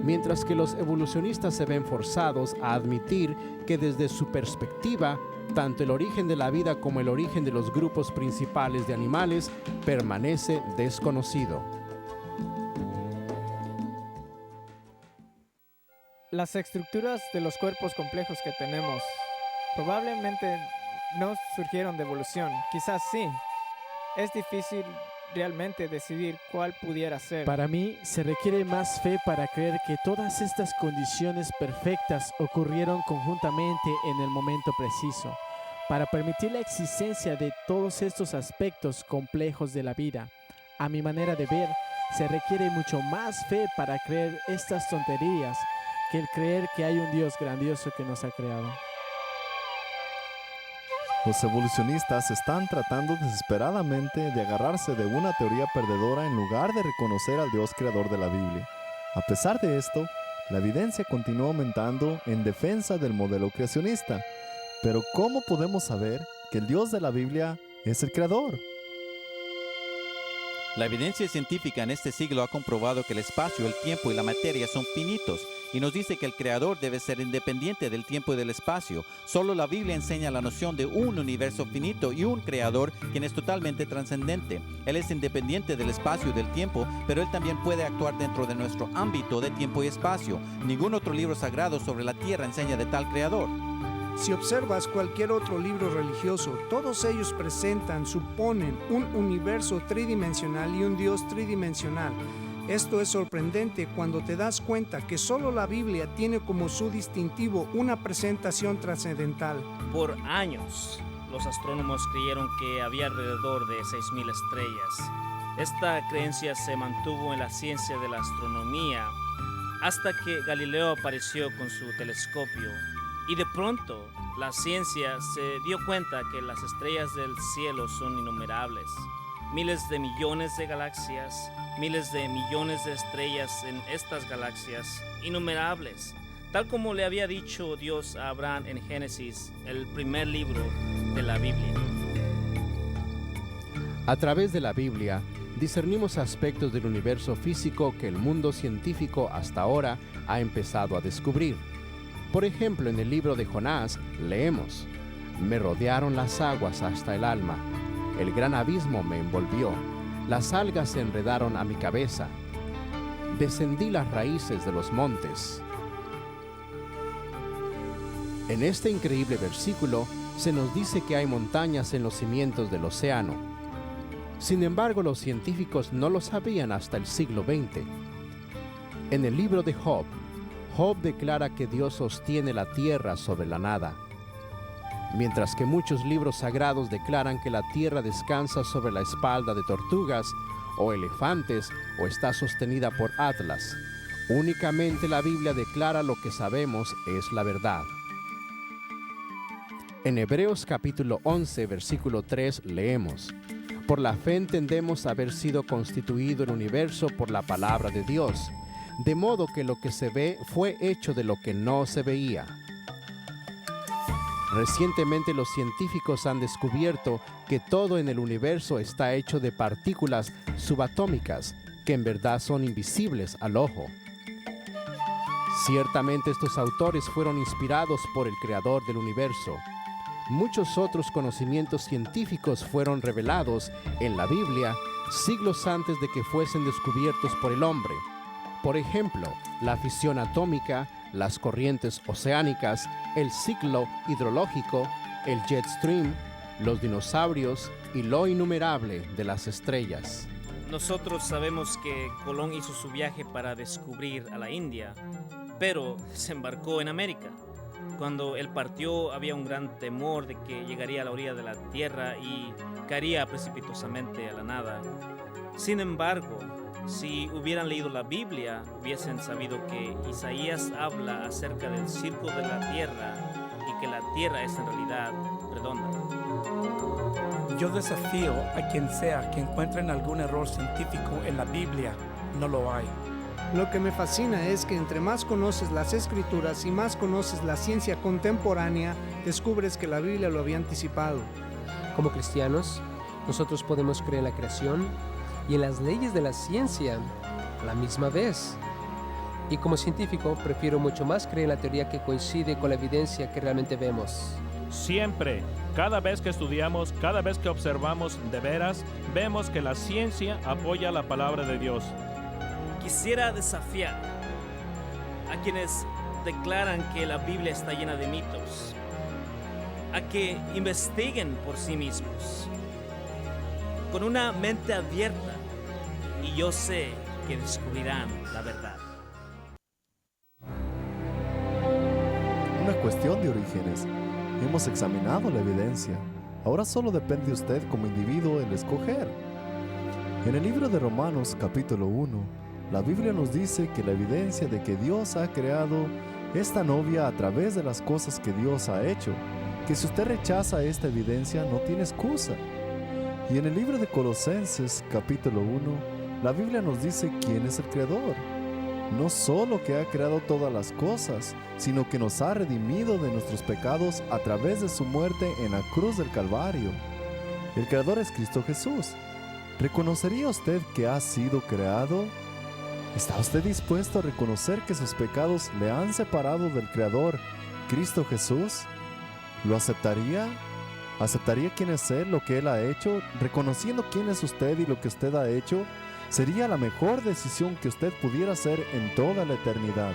mientras que los evolucionistas se ven forzados a admitir que desde su perspectiva, tanto el origen de la vida como el origen de los grupos principales de animales permanece desconocido. Las estructuras de los cuerpos complejos que tenemos probablemente no surgieron de evolución, quizás sí. Es difícil realmente decidir cuál pudiera ser. Para mí, se requiere más fe para creer que todas estas condiciones perfectas ocurrieron conjuntamente en el momento preciso, para permitir la existencia de todos estos aspectos complejos de la vida. A mi manera de ver, se requiere mucho más fe para creer estas tonterías que el creer que hay un Dios grandioso que nos ha creado. Los evolucionistas están tratando desesperadamente de agarrarse de una teoría perdedora en lugar de reconocer al Dios creador de la Biblia. A pesar de esto, la evidencia continúa aumentando en defensa del modelo creacionista. Pero ¿cómo podemos saber que el Dios de la Biblia es el creador? La evidencia científica en este siglo ha comprobado que el espacio, el tiempo y la materia son finitos y nos dice que el creador debe ser independiente del tiempo y del espacio. Solo la Biblia enseña la noción de un universo finito y un creador quien es totalmente trascendente. Él es independiente del espacio y del tiempo, pero él también puede actuar dentro de nuestro ámbito de tiempo y espacio. Ningún otro libro sagrado sobre la tierra enseña de tal creador. Si observas cualquier otro libro religioso, todos ellos suponen un universo tridimensional y un Dios tridimensional. Esto es sorprendente cuando te das cuenta que solo la Biblia tiene como su distintivo una presentación trascendental. Por años, los astrónomos creyeron que había alrededor de 6.000 estrellas. Esta creencia se mantuvo en la ciencia de la astronomía hasta que Galileo apareció con su telescopio. Y de pronto, la ciencia se dio cuenta que las estrellas del cielo son innumerables. Miles de millones de galaxias, miles de millones de estrellas en estas galaxias, innumerables. Tal como le había dicho Dios a Abraham en Génesis, el primer libro de la Biblia. A través de la Biblia, discernimos aspectos del universo físico que el mundo científico hasta ahora ha empezado a descubrir. Por ejemplo, en el libro de Jonás leemos: «Me rodearon las aguas hasta el alma». El gran abismo me envolvió. Las algas se enredaron a mi cabeza. Descendí las raíces de los montes. En este increíble versículo se nos dice que hay montañas en los cimientos del océano. Sin embargo, los científicos no lo sabían hasta el siglo XX. En el libro de Job, Job declara que Dios sostiene la tierra sobre la nada, mientras que muchos libros sagrados declaran que la tierra descansa sobre la espalda de tortugas o elefantes o está sostenida por atlas. Únicamente la Biblia declara lo que sabemos es la verdad. En Hebreos capítulo 11, versículo 3 leemos: Por la fe entendemos haber sido constituido el universo por la palabra de Dios, de modo que lo que se ve fue hecho de lo que no se veía. Recientemente los científicos han descubierto que todo en el universo está hecho de partículas subatómicas que en verdad son invisibles al ojo. Ciertamente estos autores fueron inspirados por el Creador del universo. Muchos otros conocimientos científicos fueron revelados en la Biblia siglos antes de que fuesen descubiertos por el hombre. Por ejemplo, la fisión atómica, las corrientes oceánicas, el ciclo hidrológico, el jet stream, los dinosaurios y lo innumerable de las estrellas. Nosotros sabemos que Colón hizo su viaje para descubrir a la India, pero se embarcó en América. Cuando él partió había un gran temor de que llegaría a la orilla de la tierra y caería precipitosamente a la nada. Sin embargo, si hubieran leído la Biblia, hubiesen sabido que Isaías habla acerca del círculo de la tierra y que la tierra es en realidad redonda. Yo desafío a quien sea que encuentren algún error científico en la Biblia. No lo hay. Lo que me fascina es que entre más conoces las Escrituras y más conoces la ciencia contemporánea, descubres que la Biblia lo había anticipado. Como cristianos, nosotros podemos creer en la creación y en las leyes de la ciencia a la misma vez. Y como científico, prefiero mucho más creer en la teoría que coincide con la evidencia que realmente vemos. Siempre, cada vez que estudiamos, cada vez que observamos de veras, vemos que la ciencia apoya la palabra de Dios. Quisiera desafiar a quienes declaran que la Biblia está llena de mitos, a que investiguen por sí mismos, con una mente abierta, y yo sé que descubrirán la verdad. Una cuestión de orígenes. Hemos examinado la evidencia. Ahora solo depende de usted como individuo el escoger. En el libro de Romanos capítulo 1, la Biblia nos dice que la evidencia de que Dios ha creado es tan obvia a través de las cosas que Dios ha hecho, que si usted rechaza esta evidencia no tiene excusa. Y en el libro de Colosenses capítulo 1, la Biblia nos dice quién es el Creador. No solo que ha creado todas las cosas, sino que nos ha redimido de nuestros pecados a través de su muerte en la cruz del Calvario. El Creador es Cristo Jesús. ¿Reconocería usted que ha sido creado? ¿Está usted dispuesto a reconocer que sus pecados le han separado del Creador, Cristo Jesús? ¿Lo aceptaría? ¿Aceptaría quién es Él, lo que Él ha hecho? Reconociendo quién es usted y lo que usted ha hecho, sería la mejor decisión que usted pudiera hacer en toda la eternidad.